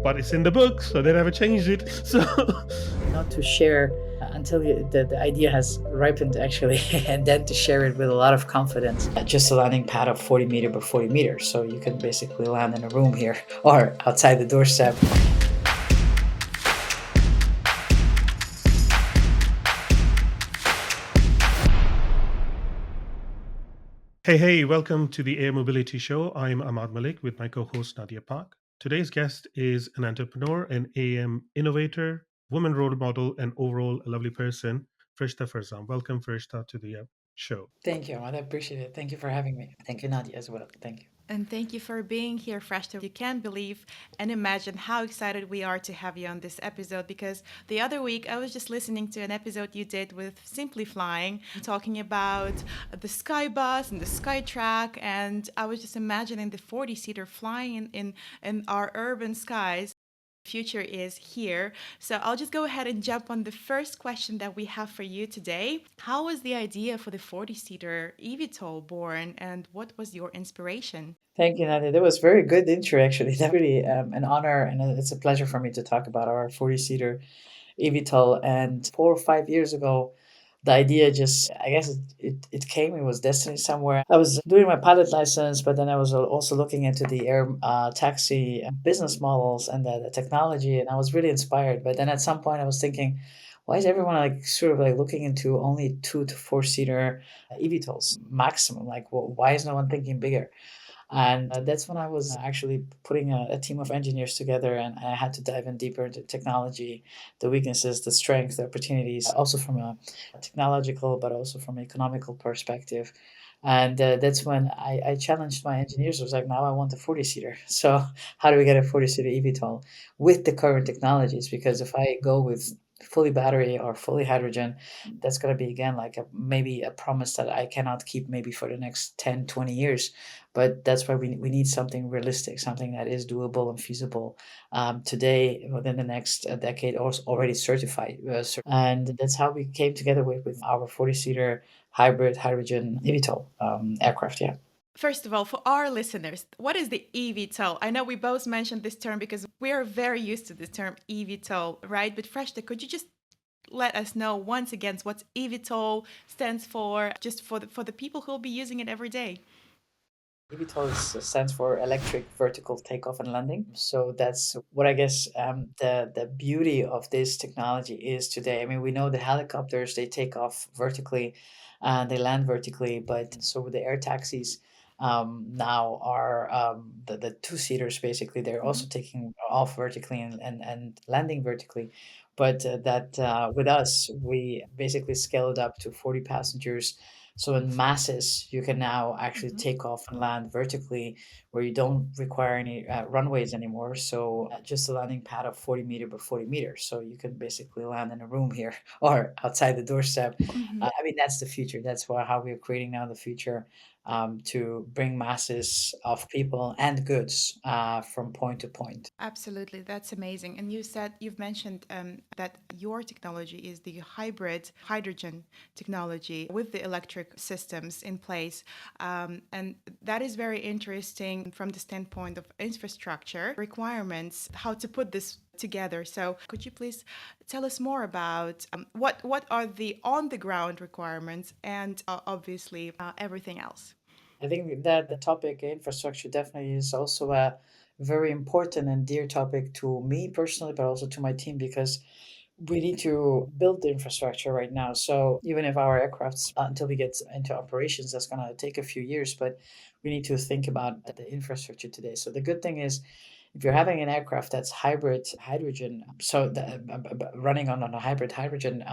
But it's in the book, so they never changed it. So Not to share until the idea has ripened, actually, and then to share it with a lot of confidence. Just a landing pad of 40 meter by 40 meters, so you can basically land in a room here or outside the doorstep. hey, welcome to the Air Mobility Show. I'm Amad Malik with my co-host Nadia Pak. Today's guest is an entrepreneur, an AM innovator, woman role model, and overall a lovely person, Freshta Farzam. Welcome, Freshta, to the show. Thank you, Ahmad. I appreciate it. Thank you for having me. Thank you, Nadia, as well. Thank you. And thank you for being here, Freshta. You can't believe and imagine how excited we are to have you on this episode because the other week I was just listening to an episode you did with Simply Flying, talking about the SKYBUS and the SkyTrack, and I was just imagining the 40-seater flying in our urban skies. Future is here. So I'll just go ahead and jump on the first question that we have for you today. How was the idea for the 40-seater eVTOL born and what was your inspiration? Thank you, Nadia. That was very good intro, actually. That's really an honor, and it's a pleasure for me to talk about our 40-seater eVTOL. And 4 or 5 years ago, the idea just, I guess it came, it was destiny somewhere. I was doing my pilot license, but then I was also looking into the air taxi business models and the technology, and I was really inspired. But then at some point, I was thinking, why is everyone like sort of like looking into only 2 to 4 seater eVTOLs maximum? Like, why is no one thinking bigger? And that's when I was actually putting a team of engineers together, and I had to dive in deeper into technology, the weaknesses, the strengths, the opportunities, also from a technological, but also from an economical perspective. And that's when I challenged my engineers. I was like, now I want a 40 seater. So, how do we get a 40 seater eVTOL with the current technologies? Because if I go with fully battery or fully hydrogen, that's going to be again like maybe a promise that I cannot keep maybe for the next 10, 20 years. But that's why we need something realistic, something that is doable and feasible today, within the next decade, or already certified. And that's how we came together with our 40 seater hybrid hydrogen eVTOL aircraft. Yeah. First of all, for our listeners, what is the eVTOL? I know we both mentioned this term because we are very used to this term eVTOL, right? But Freshta, could you just let us know once again what eVTOL stands for, just for the people who will be using it every day? eVTOL stands for electric vertical takeoff and landing. So that's what I guess the beauty of this technology is today. I mean, we know the helicopters, they take off vertically and they land vertically, but so the air taxis now are the two-seaters basically. They're also taking off vertically and landing vertically. But that with us, we basically scale it up to 40 passengers, so in masses, you can now actually Mhm. take off and land vertically where you don't require any runways anymore. So just a landing pad of 40 meter by 40 meters. So you can basically land in a room here or outside the doorstep. Mhm. I mean, that's the future. That's how we're creating now the future, to bring masses of people and goods from point to point. Absolutely, that's amazing. And you've mentioned that your technology is the hybrid hydrogen technology with the electric systems in place. And that is very interesting from the standpoint of infrastructure requirements, how to put this together. So, could you please tell us more about what are the on the ground requirements and obviously everything else? I think that the topic infrastructure definitely is also a very important and dear topic to me personally, but also to my team, because we need to build the infrastructure right now. So even if our aircrafts, until we get into operations, that's going to take a few years, but we need to think about the infrastructure today. So the good thing is, if you're having an aircraft that's hybrid hydrogen, so running on a hybrid hydrogen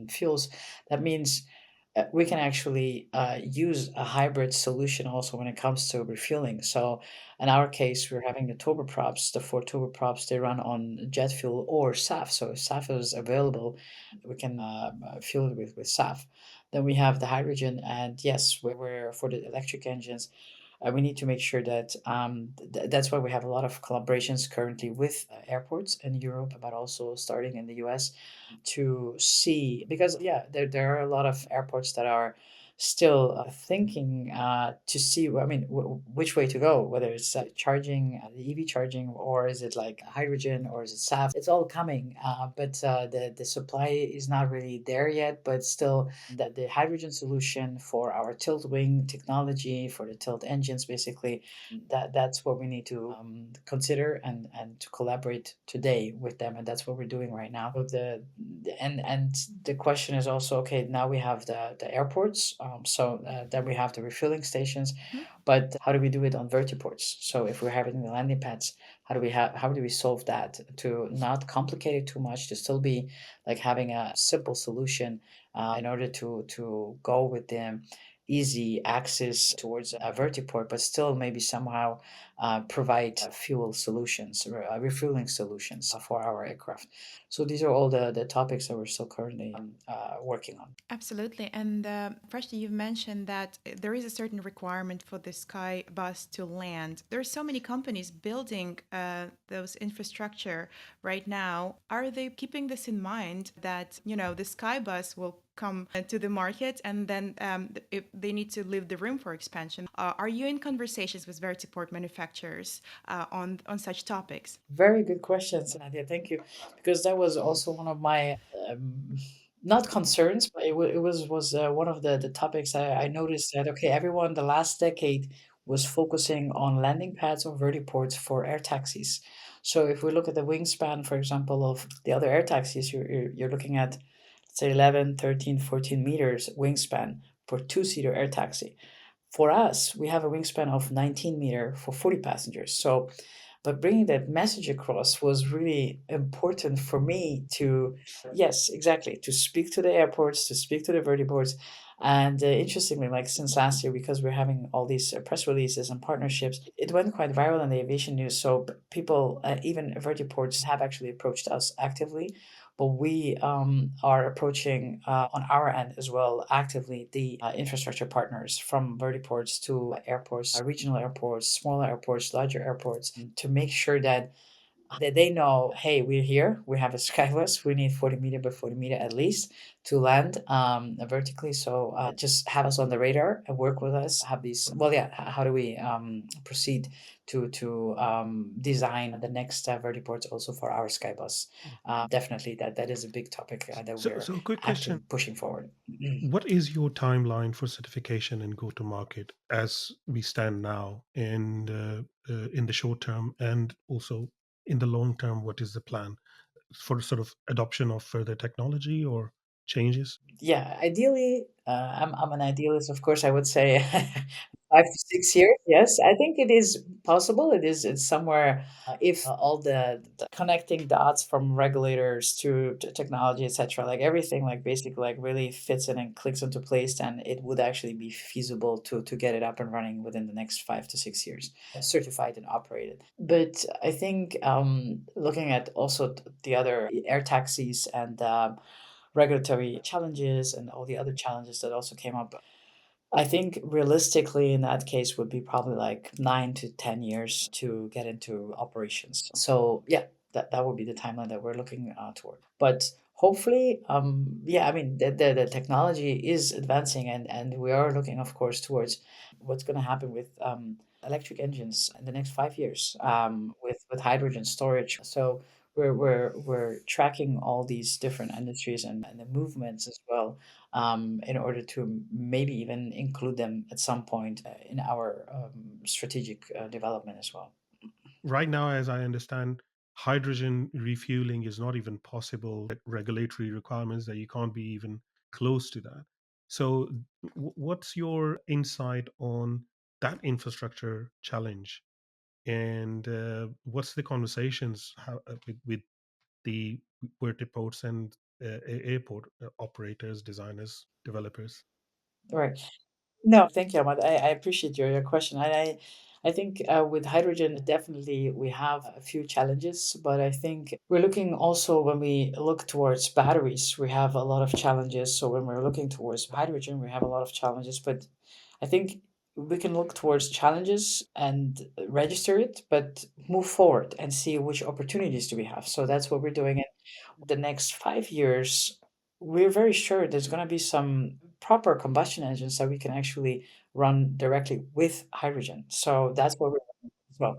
fuels, that means we can actually use a hybrid solution also when it comes to refueling. So in our case, we're having the turboprops, the 4 turboprops, they run on jet fuel or SAF. So if SAF is available, we can fuel it with SAF. Then we have the hydrogen, and yes, we're for the electric engines, we need to make sure that that's why we have a lot of collaborations currently with airports in Europe, but also starting in the US, to see, because yeah, there are a lot of airports that are still thinking to see, I mean, which way to go, whether it's charging, the EV charging, or is it like hydrogen, or is it SAF? It's all coming, but the supply is not really there yet. But still, that the hydrogen solution for our tilt wing technology, for the tilt engines, basically, that's what we need to consider and to collaborate today with them, and that's what we're doing right now. So and the question is also, okay, now we have the airports, then we have the refueling stations, Mhm. but how do we do it on vertiports? So if we're having the landing pads, how do we solve that to not complicate it too much, to still be like having a simple solution in order to go with the easy access towards a vertiport, but still maybe somehow provide fuel solutions or refueling solutions for our aircraft. So these are all the topics that we're still currently working on. Absolutely. And Freshta, you've mentioned that there is a certain requirement for the Sky Bus to land. There are so many companies building those infrastructure right now. Are they keeping this in mind that, the Sky Bus will come to the market and then they need to leave the room for expansion? Are you in conversations with Vertiport manufacturers on such topics? Very good questions, Nadia. Thank you, because that was also one of my not concerns, but it was one of the topics I noticed that, okay, everyone the last decade was focusing on landing pads or vertiports for air taxis. So if we look at the wingspan, for example, of the other air taxis, you're looking at, let's say, 11, 13, 14 meters wingspan for two-seater air taxi. For us, we have a wingspan of 19-meter for 40 passengers. So, but bringing that message across was really important for me to, yes, exactly, to speak to the airports, to speak to the vertiports. And interestingly, like since last year, because we're having all these press releases and partnerships, it went quite viral in the aviation news. So people, even vertiports, have actually approached us actively, but we are approaching on our end as well actively the infrastructure partners, from vertiports to airports, regional airports, smaller airports, larger airports, to make sure that they know, hey, we're here, we have a SkyBus, we need 40 meter by 40 meter at least to land vertically. So just have us on the radar and work with us. Have these, well, yeah, how do we proceed to design the next vertiports also for our SkyBus? Definitely, that is a big topic that we're So, a quick question: actively pushing forward. what is your timeline for certification and go to market as we stand now, and in the short term, and also in the long term? What is the plan for sort of adoption of further technology or changes? Yeah, ideally, I'm an idealist. Of course, I would say 5 to 6 years. Yes, I think it is possible. It's somewhere, if all the connecting dots from regulators to technology, etc., like everything, like basically, like really fits in and clicks into place, then it would actually be feasible to get it up and running within the next 5 to 6 years, certified and operated. But I think looking at also the other air taxis and regulatory challenges and all the other challenges that also came up, I think realistically in that case would be probably like 9 to 10 years to get into operations. So yeah, that would be the timeline that we're looking toward. But hopefully, yeah, I mean the technology is advancing, and we are looking, of course, towards what's going to happen with electric engines in the next 5 years, with hydrogen storage. So we're tracking all these different industries and the movements as well, in order to maybe even include them at some point in our strategic development as well. Right now, as I understand, hydrogen refueling is not even possible. Regulatory requirements that you can't be even close to that. So, what's your insight on that infrastructure challenge? And what's the conversations with the vertiports and airport operators, designers, developers? Right. No, thank you, Ahmad. I appreciate your question. I think with hydrogen, definitely we have a few challenges, but I think we're looking also, when we look towards batteries, we have a lot of challenges. So when we're looking towards hydrogen, we have a lot of challenges, but I think we can look towards challenges and register it, but move forward and see which opportunities do we have. So that's what we're doing. In the next 5 years, we're very sure there's going to be some proper combustion engines that we can actually run directly with hydrogen. So that's what we're doing as well.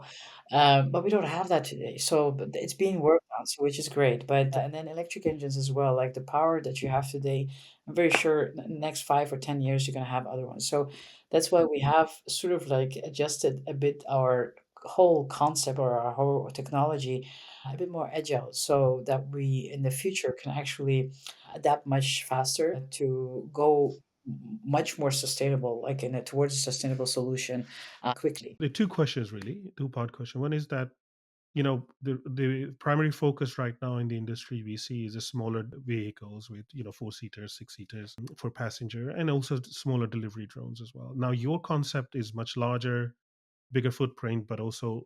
But we don't have that today. So but it's being worked on, so which is great. But and then electric engines as well, like the power that you have today, I'm very sure next 5 or 10 years you're gonna have other ones. So that's why we have sort of like adjusted a bit our whole concept or our whole technology a bit more agile so that we in the future can actually adapt much faster to go much more sustainable, like in a towards a sustainable solution quickly. There are two questions, really, two-part question. One is that, the primary focus right now in the industry we see is the smaller vehicles with, four-seaters, six-seaters for passenger, and also smaller delivery drones as well. Now your concept is much larger, bigger footprint, but also,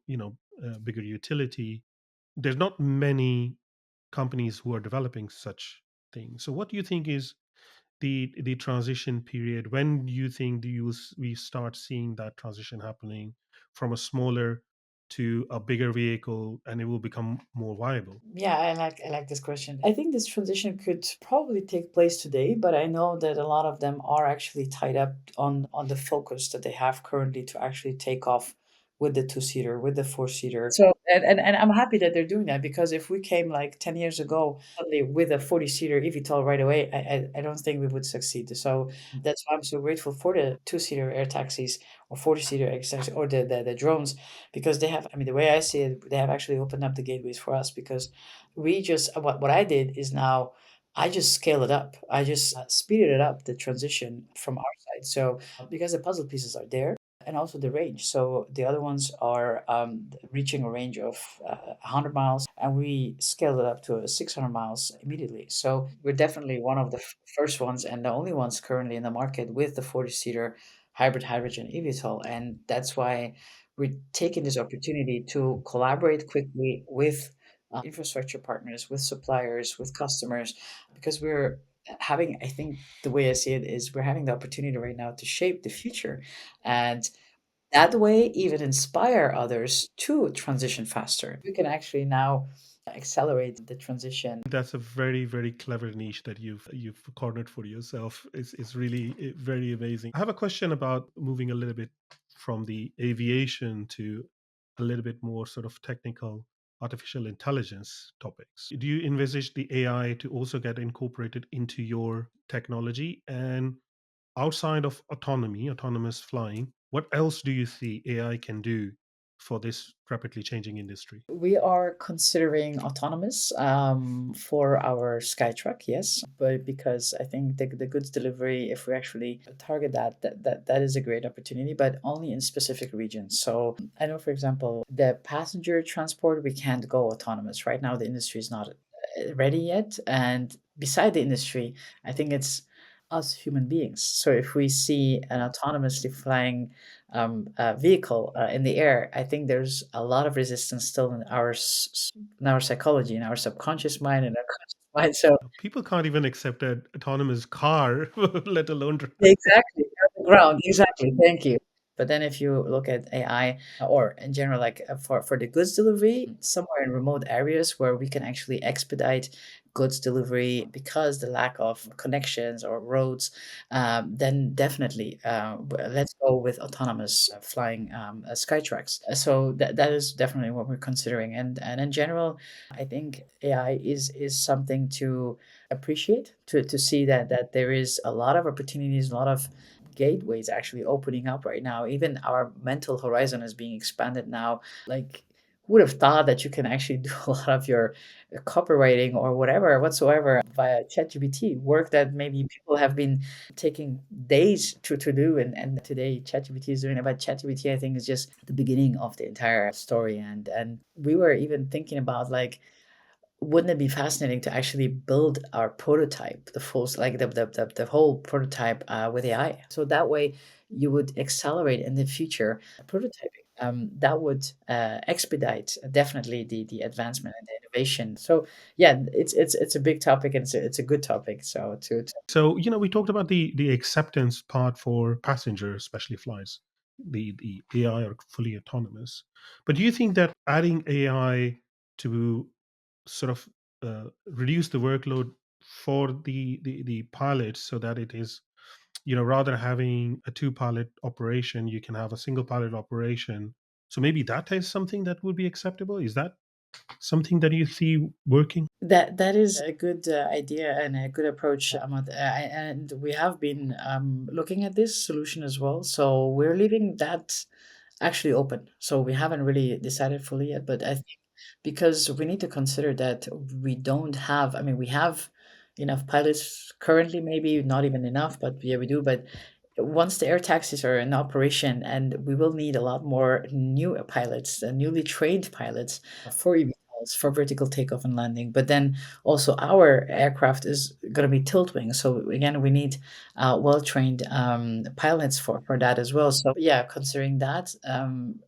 bigger utility. There's not many companies who are developing such things. So what do you think is the transition period? When do you think we start seeing that transition happening from a smaller to a bigger vehicle, and it will become more viable? Yeah, I like this question. I think this transition could probably take place today, but I know that a lot of them are actually tied up on the focus that they have currently to actually take off with the two-seater, with the four-seater. So and I'm happy that they're doing that because if we came like 10 years ago suddenly with a 40-seater eVTOL right away, I don't think we would succeed. So that's why I'm so grateful for the two-seater air taxis or 40-seater air taxis or the drones because they have, I mean, the way I see it, they have actually opened up the gateways for us because we just what I did is now I just scale it up. I just speeded it up the transition from our side. So because the puzzle pieces are there and also the range. So the other ones are reaching a range of 100 miles, and we scaled it up to 600 miles immediately. So we're definitely one of the first ones and the only ones currently in the market with the 40-seater hybrid hydrogen eVTOL, and that's why we're taking this opportunity to collaborate quickly with infrastructure partners, with suppliers, with customers, because we're having, I think the way I see it is we're having the opportunity right now to shape the future. And that way, even inspire others to transition faster. We can actually now accelerate the transition. That's a very, very clever niche that you've cornered for yourself. It's really very amazing. I have a question about moving a little bit from the aviation to a little bit more sort of technical artificial intelligence topics. Do you envisage the AI to also get incorporated into your technology? And outside of autonomous flying, what else do you see AI can do for this rapidly changing industry? We are considering autonomous for our Skytruck, yes, but because I think the goods delivery, if we actually target that is a great opportunity, but only in specific regions. So I know, for example, the passenger transport, we can't go autonomous. Right now, the industry is not ready yet. And beside the industry, I think it's us human beings. So if we see an autonomously flying vehicle in the air, I think there's a lot of resistance still in our in our psychology, in our subconscious mind, and our conscious mind. So People can't even accept an autonomous car, let alone exactly, on the ground, exactly. Thank you. But then if you look at AI or in general, like for the goods delivery, somewhere in remote areas where we can actually expedite goods delivery because the lack of connections or roads, then definitely let's go with autonomous flying Skytrucks. So that is definitely what we're considering. And in general, I think AI is something to appreciate to see that there is a lot of opportunities, a lot of gateways actually opening up right now. Even our mental horizon is being expanded now. Like, who would have thought that you can actually do a lot of your copywriting or whatever whatsoever via ChatGPT, work that maybe people have been taking days to do, and today ChatGPT is doing it. But ChatGPT, I think, is just the beginning of the entire story. And we were even thinking about like wouldn't it be fascinating to actually build our prototype, the full, like the whole prototype with AI? So that way you would accelerate in the future prototyping. That would expedite definitely the advancement and the innovation. So yeah, it's a big topic and it's a good topic. So to So, we talked about the acceptance part for passengers, especially flights, the AI or fully autonomous. But do you think that adding AI to sort of reduce the workload for the pilots so that it is rather than having a two pilot operation, you can have a single pilot operation. So maybe that is something that would be acceptable. Is that something that you see working? That is a good idea and a good approach, Ahmad. And we have been looking at this solution as well. So we're leaving that actually open. So we haven't really decided fully yet, but I think because we need to consider that we don't have, I mean, we have enough pilots currently, maybe not even enough, but yeah, we do. But once the air taxis are in operation, and we will need a lot more new pilots, newly trained pilots for eVTOLs, for vertical takeoff and landing. But then also our aircraft is going to be tilt wing. So again, we need well-trained pilots for that as well. So yeah, considering that,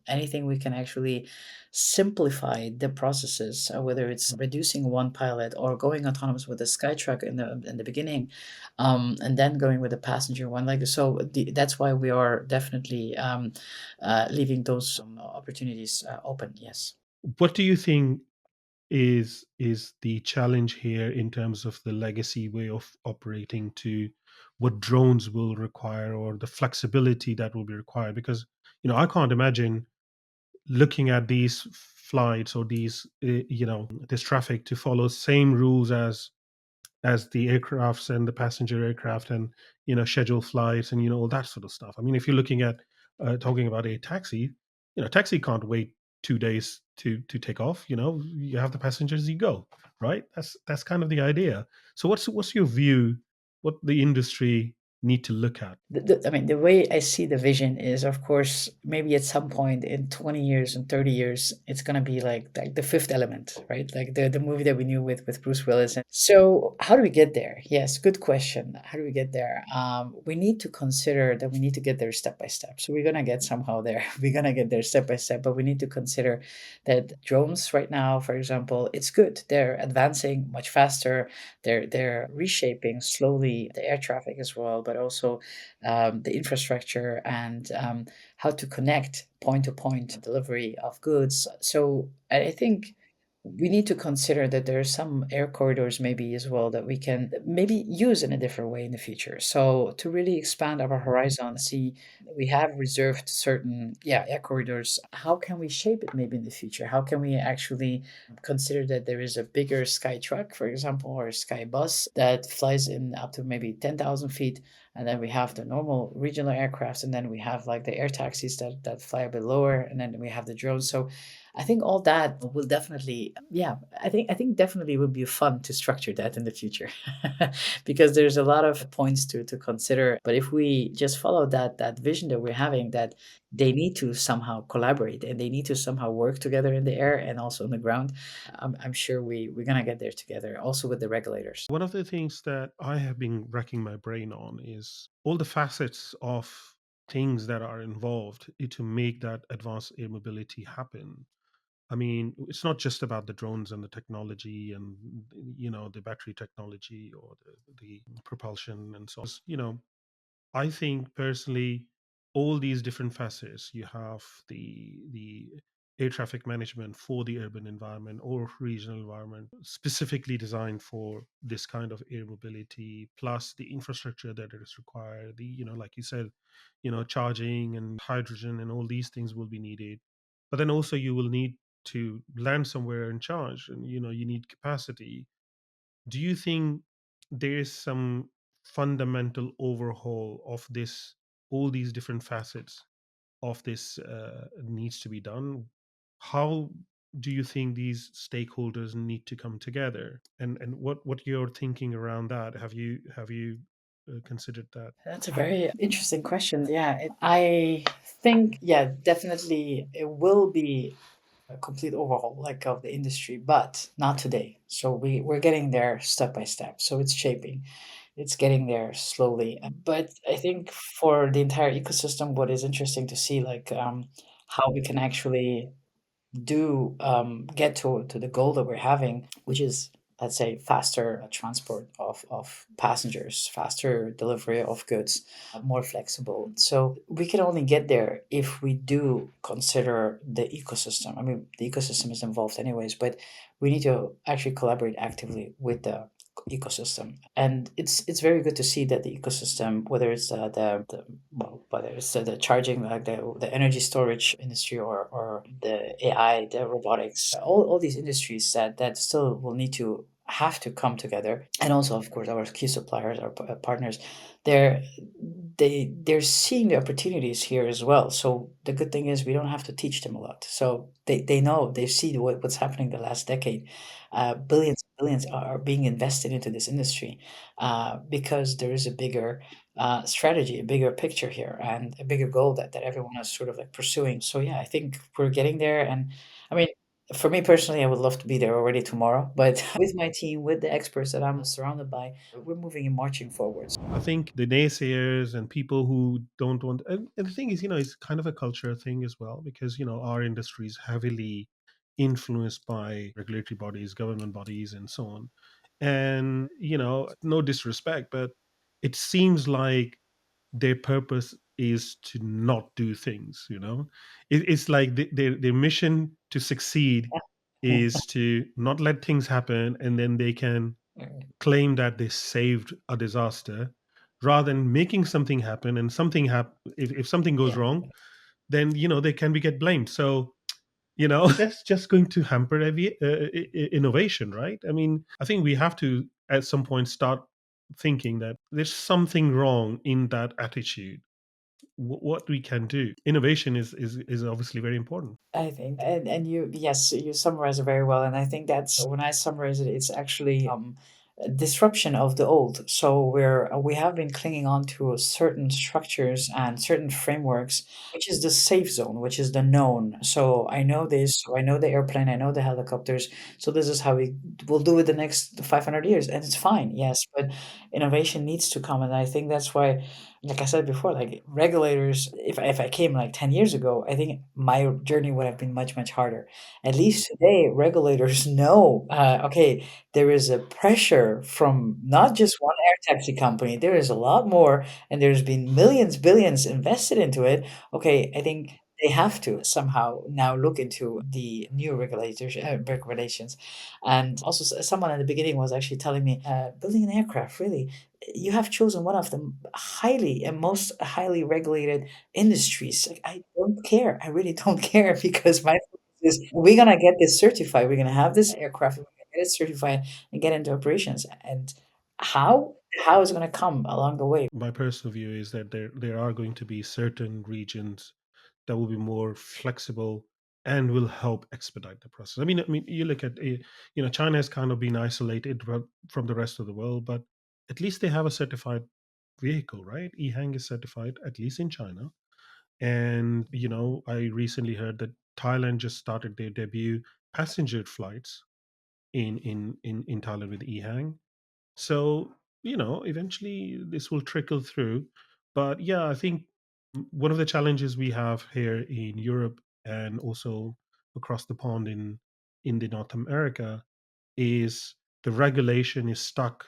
anything we can actually simplify the processes, whether it's reducing one pilot or going autonomous with a Skytruck in the beginning, and then going with a passenger one. Like so, that's why we are definitely leaving those opportunities open. Yes. What do you think is the challenge here in terms of the legacy way of operating to what drones will require, or the flexibility that will be required? Because I can't imagine looking at these flights or these this traffic to follow same rules as the aircrafts and the passenger aircraft, and schedule flights and all that sort of stuff. I mean, if you're looking at talking about a taxi, taxi can't wait 2 days to take off. You have the passengers, you go, right? That's kind of the idea. So what's your view, what the industry need to look at? I mean, the way I see the vision is, of course, maybe at some point in 20 years and 30 years, it's gonna be like the Fifth Element, right? Like the movie that we knew with Bruce Willis. And so, how do we get there? Yes, good question. How do we get there? We need to consider that we need to get there step by step. So we're gonna get somehow there. We're gonna get there step by step, but we need to consider that drones right now, for example, it's good. They're advancing much faster. They're reshaping slowly the air traffic as well, but also the infrastructure and how to connect point to point delivery of goods. So I think we need to consider that there are some air corridors maybe as well that we can maybe use in a different way in the future. So to really expand our horizon, see we have reserved certain air corridors. How can we shape it maybe in the future? How can we actually consider that there is a bigger sky truck, for example, or a sky bus that flies in up to maybe 10,000 feet, and then we have the normal regional aircrafts, and then we have like the air taxis that fly a bit lower, and then we have the drones. So I think all that will definitely, yeah, I think definitely would be fun to structure that in the future, because there's a lot of points to consider. But if we just follow that vision that we're having, that they need to somehow collaborate and they need to somehow work together in the air and also on the ground, I'm sure we're gonna get there together, also with the regulators. One of the things that I have been racking my brain on is all the facets of things that are involved to make that advanced air mobility happen. I mean, it's not just about the drones and the technology and the battery technology or the propulsion and so on. I think personally, all these different facets, you have the air traffic management for the urban environment or regional environment, specifically designed for this kind of air mobility, plus the infrastructure that is required. Like you said, charging and hydrogen and all these things will be needed. But then also you will need to land somewhere and charge, and you need capacity. Do you think there is some fundamental overhaul of this, all these different facets of this needs to be done? How do you think these stakeholders need to come together, and what you're thinking around that? Have you considered that? That's a very interesting question. Yeah, I think, yeah, definitely it will be a complete overhaul like of the industry, but not today. So we're getting there step by step. So it's shaping, it's getting there slowly. But I think for the entire ecosystem, what is interesting to see, like how we can actually do get to the goal that we're having, which is, let's say, faster transport of passengers, faster delivery of goods, more flexible. So we can only get there if we do consider the ecosystem. I mean, the ecosystem is involved anyways, but we need to actually collaborate actively with the ecosystem. And it's very good to see that the ecosystem, whether it's the well, whether it's the charging, like the energy storage industry, or the AI, the robotics, all these industries that still will need to have to come together. And also, of course, our key suppliers, our partners, they're they're seeing the opportunities here as well. So the good thing is we don't have to teach them a lot. So they know, they see what's happening the last decade. Billions are being invested into this industry, because there is a bigger strategy, a bigger picture here, and a bigger goal that everyone is sort of like pursuing. So yeah, I think we're getting there. And I mean, for me personally, I would love to be there already tomorrow. But with my team, with the experts that I'm surrounded by, we're moving and marching forwards. I think the naysayers and people who don't want, and the thing is, it's kind of a culture thing as well, because our industry is heavily influenced by regulatory bodies, government bodies, and so on. And no disrespect, but it seems like their purpose is to not do things. It's like their mission to succeed is to not let things happen, and then they can claim that they saved a disaster, rather than making something happen. And if something goes Yeah. wrong, then they can be get blamed. So that's just going to hamper innovation, right? I mean, I think we have to at some point start thinking that there's something wrong in that attitude. What we can do, innovation is obviously very important. I think, and you, yes, you summarize it very well. And I think that's when I summarize it, it's actually a disruption of the old. So we have been clinging on to certain structures and certain frameworks, which is the safe zone, which is the known. So I know this, so I know the airplane, I know the helicopters. So this is how we will do it the next 500 years, and it's fine. Yes, but innovation needs to come, and I think that's why, like I said before, like regulators, if I came like 10 years ago, I think my journey would have been much harder. At least today, regulators know, okay, there is a pressure from not just one air taxi company, there is a lot more, and there's been millions, billions invested into it. Okay, I think they have to somehow now look into the new regulations. And also, someone at the beginning was actually telling me, building an aircraft, really, you have chosen one of the highly and most highly regulated industries. Like, I don't care. I really don't care, because my focus is we're gonna get this certified. We're gonna have this aircraft. We're gonna get it certified and get into operations. And how how is it gonna come along the way? My personal view is that there are going to be certain regions that will be more flexible and will help expedite the process. I mean, you look at China has kind of been isolated from the rest of the world, but at least they have a certified vehicle, right? EHang is certified at least in China, and I recently heard that Thailand just started their debut passenger flights in Thailand with EHang. So, eventually this will trickle through. But yeah, I think one of the challenges we have here in Europe and also across the pond in the North America is the regulation is stuck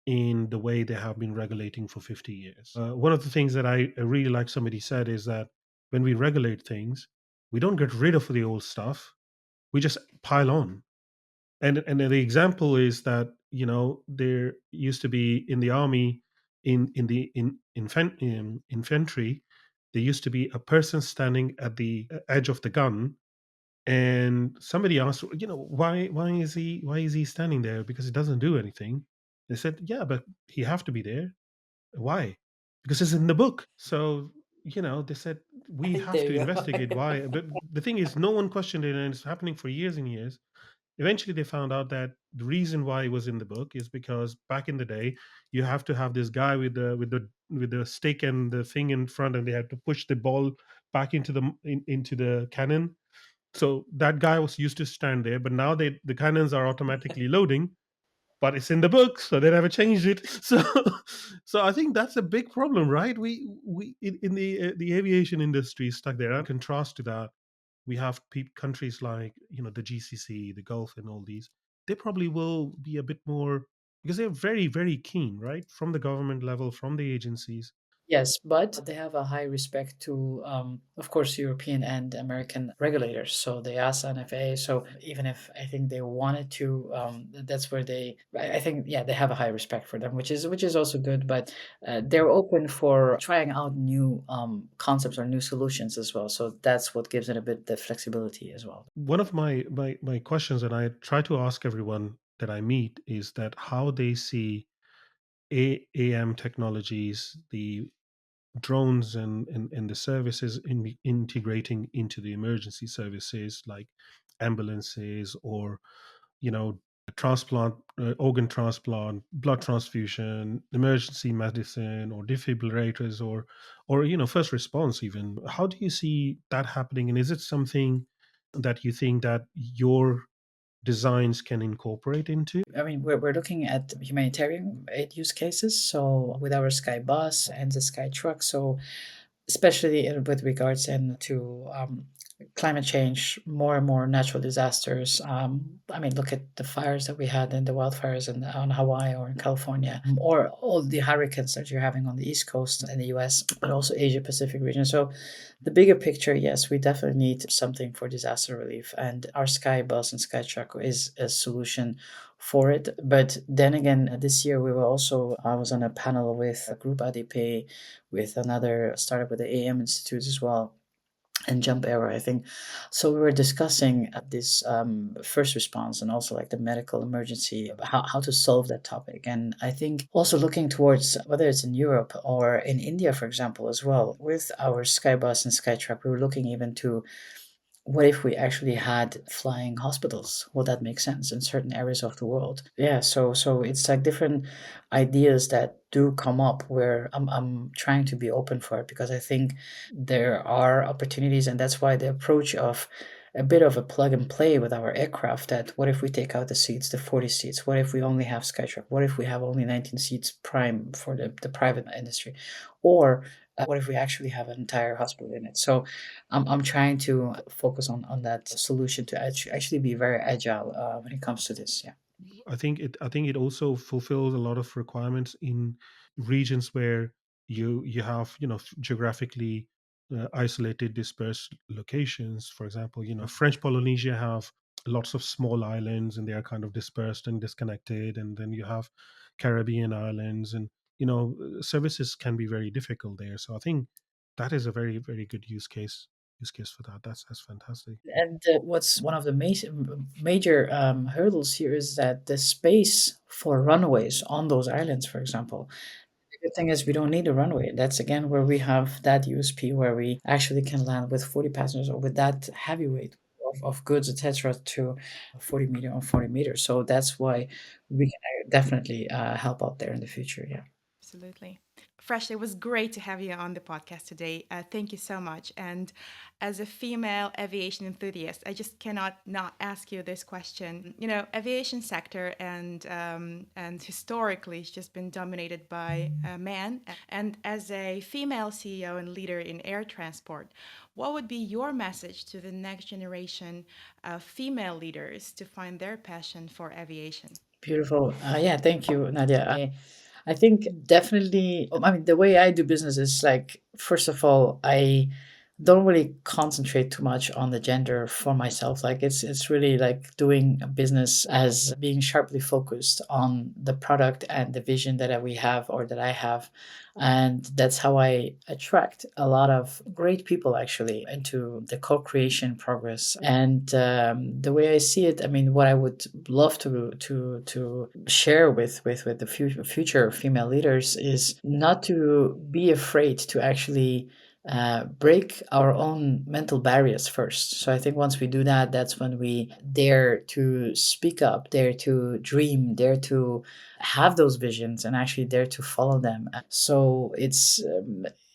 in the way they have been regulating for 50 years. One of the things that I really like somebody said is that when we regulate things, we don't get rid of the old stuff, we just pile on. And the example is that there used to be in the army, in infantry, there used to be a person standing at the edge of the gun, and somebody asked, why is he standing there, because he doesn't do anything. They said, yeah, but he have to be there. Why? Because it's in the book. So they said we have There to you go. investigate why. But the thing is, no one questioned it, and it's happening for years and years. Eventually they found out that the reason why it was in the book is because back in the day you have to have this guy with the stick and the thing in front, and they had to push the ball back into the cannon. So that guy was used to stand there, but now the cannons are automatically loading, but it's in the book, so they never changed it. So I think that's a big problem, right? We in the aviation industry is stuck there. And contrast to that, we have countries like the GCC, the Gulf, and all these. They probably will be a bit more, because they're very very keen, right, from the government level, from the agencies. Yes, but they have a high respect to, of course, European and American regulators. So the EASA and FAA. So even if I think they wanted to, that's where I think, yeah, they have a high respect for them, which is also good. But they're open for trying out new concepts or new solutions as well. So that's what gives it a bit the flexibility as well. One of my questions that I try to ask everyone that I meet is that how they see AM technologies, the drones and the services integrating into the emergency services like ambulances or transplant, organ transplant, blood transfusion, emergency medicine, or defibrillators, or first response. Even how do you see that happening, and is it something that you think that your designs can incorporate into? I mean, we're looking at humanitarian aid use cases. So with our SKYBUS and the Sky Truck. So especially with regards to climate change, more and more natural disasters. I mean, look at the fires that we had and the wildfires on Hawaii or in California, or all the hurricanes that you're having on the East Coast in the US, but also Asia Pacific region. So the bigger picture, yes, we definitely need something for disaster relief, and our Sky Bus and Sky Truck is a solution for it. But then again, this year I was on a panel with a group ADP with another startup with the AM Institute as well, and Jump Era, I think. So we were discussing this first response and also like the medical emergency, how to solve that topic. And I think also looking towards whether it's in Europe or in India, for example, as well, with our Skybus and Skytruck, we were looking even to what if we actually had flying hospitals? Would that make sense in certain areas of the world? Yeah, so it's like different ideas that do come up where I'm trying to be open for it, because I think there are opportunities, and that's why the approach of a bit of a plug and play with our aircraft, that what if we take out the seats, the 40 seats? What if we only have Skytrack? What if we have only 19 seats prime for the private industry? Or what if we actually have an entire hospital in it? So I'm trying to focus on that solution to actually be very agile when it comes to this. Yeah. I think it also fulfills a lot of requirements in regions where you have geographically isolated dispersed locations. For example, French Polynesia have lots of small islands and they are kind of dispersed and disconnected, and then you have Caribbean islands, and services can be very difficult there. So I think that is a very, very good use case for that. That's fantastic. And what's one of the major hurdles here is that the space for runways on those islands, for example. The good thing is we don't need a runway. That's again where we have that USP where we actually can land with 40 passengers or with that heavyweight of goods, etc., to 40 meters. So that's why we can definitely help out there in the future. Yeah. Absolutely. Fresh, it was great to have you on the podcast today. Thank you so much. And as a female aviation enthusiast, I just cannot not ask you this question. Aviation sector and historically it's just been dominated by men. And as a female CEO and leader in air transport, what would be your message to the next generation of female leaders to find their passion for aviation? Beautiful. Yeah, thank you, Nadia. I think definitely, I mean, the way I do business is like, first of all, I don't really concentrate too much on the gender for myself. Like it's really like doing a business as being sharply focused on the product and the vision that we have or that I have. And that's how I attract a lot of great people actually into the co-creation progress. And the way I see it, I mean, what I would love to share with the future female leaders is not to be afraid to actually break our own mental barriers first. So I think once we do that, that's when we dare to speak up, dare to dream, dare to have those visions, and actually dare to follow them. So it's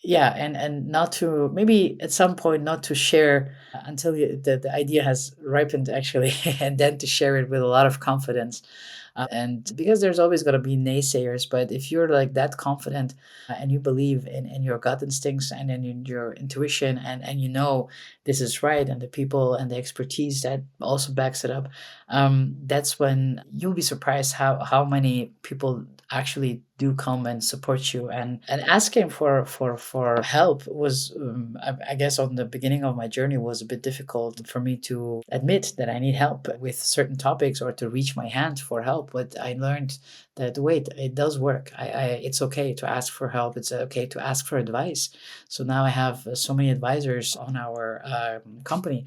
yeah, and not to, maybe at some point not to share until the idea has ripened actually, and then to share it with a lot of confidence. And because there's always going to be naysayers, but if you're like that confident and you believe in your gut instincts and in your intuition, and you know this is right, and the people and the expertise that also backs it up, that's when you'll be surprised how many people actually do come and support you. And asking for help was, I guess, on the beginning of my journey was a bit difficult for me to admit that I need help with certain topics or to reach my hand for help. But I learned that wait, it does work. It's okay to ask for help. It's okay to ask for advice. So now I have so many advisors on our company,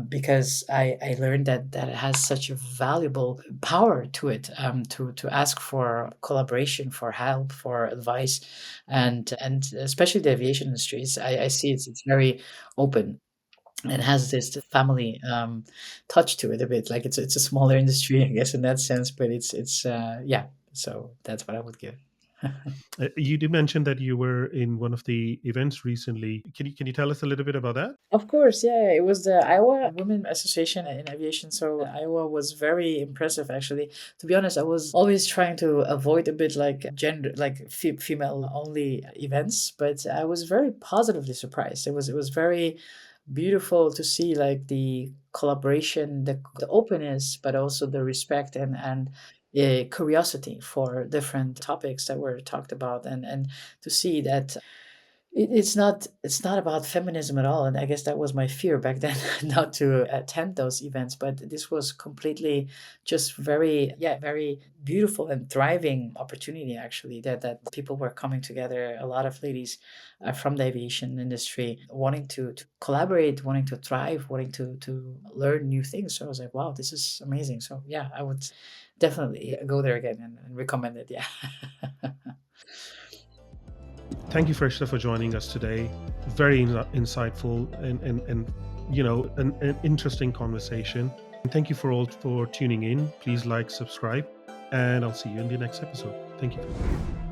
because I learned that it has such a valuable power to it, to ask for collaboration, for help, for advice, and especially the aviation industry. I see it's very open. It has this family touch to it a bit. Like it's a smaller industry, I guess, in that sense. But it's yeah. So that's what I would give. You did mention that you were in one of the events recently. Can you tell us a little bit about that? Of course, yeah. It was the Iowa Women Association in Aviation. So Iowa was very impressive, actually. To be honest, I was always trying to avoid a bit like gender, like female only events, but I was very positively surprised. It was very beautiful to see like the collaboration, the openness, but also the respect and curiosity for different topics that were talked about, and to see that it's not about feminism at all. And I guess that was my fear back then, not to attend those events. But this was completely just very, yeah, very beautiful and thriving opportunity, actually, that people were coming together, a lot of ladies from the aviation industry wanting to collaborate, wanting to thrive, wanting to learn new things. So I was like, wow, this is amazing. So yeah, I would definitely go there again and recommend it. Yeah. Thank you, Freshta, for joining us today. Very insightful and an interesting conversation. And thank you for all for tuning in. Please like, subscribe, and I'll see you in the next episode. Thank you.